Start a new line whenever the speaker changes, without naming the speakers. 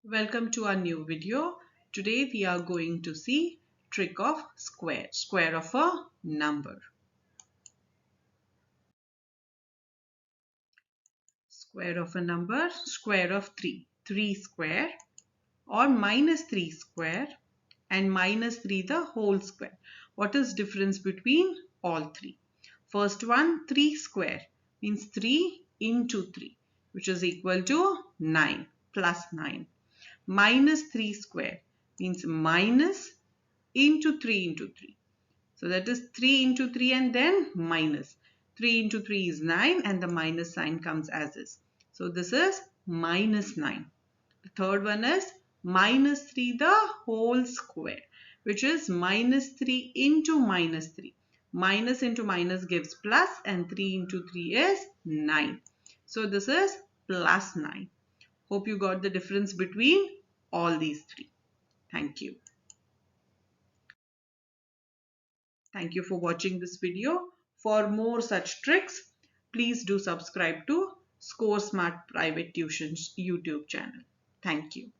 Welcome to our new video. Today we are going to see trick of square of a number. Square of a number, square of 3 square or minus 3 square and minus 3 the whole square. What is difference between all three? First one, 3 square means 3 into 3, which is equal to 9 plus 9. Minus 3 square means minus into 3 into 3. So that is 3 into 3 and then minus. 3 into 3 is 9 and the minus sign comes as is. So this is minus 9. The third one is minus 3 the whole square, which is minus 3 into minus 3. Minus into minus gives plus and 3 into 3 is 9. So this is plus 9. Hope you got the difference between all these three. Thank you. Thank you for watching this video. For more such tricks, please do subscribe to ScoreSmart Private Tuitions YouTube channel. Thank you.